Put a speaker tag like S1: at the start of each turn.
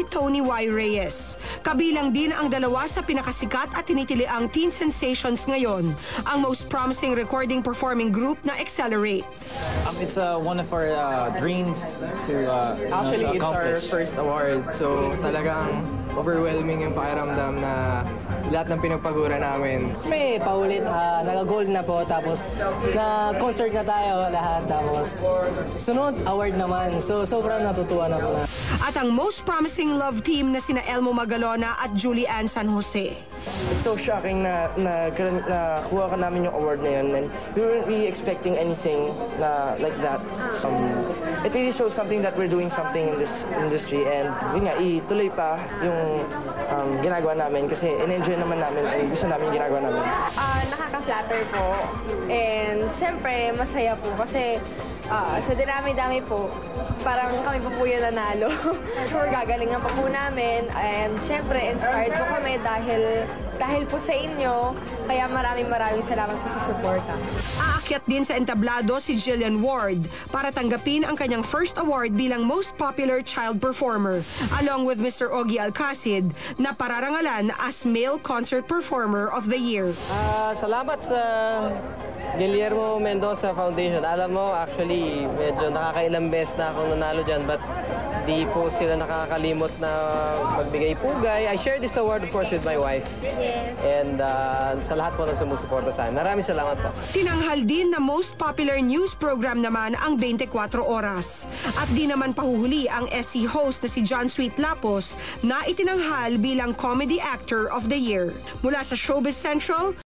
S1: Tony Y. Reyes. Kabilang din ang dalawa sa pinakasikat at tinitiliang teen sensations ngayon, ang most promising recording performing group na Accelerate.
S2: It's one of our dreams to
S3: Actually,
S2: to
S3: it's our
S2: accomplish.
S3: first award, so talagang overwhelming yung pakiramdam na lahat ng pinagpagura namin.
S4: Siyempre, paulit, nag-gold na po, tapos na-concert na tayo lahat, tapos sunod, award naman. So, sobrang natutuwa na po na.
S1: At ang most promising love team na sina Elmo Magalona at Julie Ann San Jose.
S5: It's so shocking na kuha ka namin yung award na yun, and we weren't really expecting anything na like that. It really shows something that we're doing something in this industry, and yun nga, ituloy pa yung ginagawa namin kasi in-enjoy naman namin and gusto namin yung ginagawa namin.
S6: Nakaka-flatter po, and syempre masaya po kasi sa dinami-dami po, parang kami pa po yung nanalo. Sure, gagalingan pa po namin, and syempre inspired po kami dahil po sa inyo, kaya maraming salamat po sa suporta.
S1: Aakyat din sa entablado si Jillian Ward para tanggapin ang kanyang first award bilang Most Popular Child Performer, along with Mr. Ogie Alcacid na pararangalan as Male Concert Performer of the Year.
S7: Salamat sa Guillermo Mendoza Foundation. Alam mo, actually, medyo nakakailang beses na akong nanalo dyan, but di po sila nakakalimot na magbigay pugay. I share this award, of course, with my wife.
S6: Yes.
S7: And sa lahat po na sumusuporta sa akin. Maraming salamat po.
S1: Tinanghal din na most popular news program naman ang 24 Oras. At di naman pahuhuli ang SC host na si John Sweet Lapos na itinanghal bilang Comedy Actor of the Year. Mula sa Showbiz Central,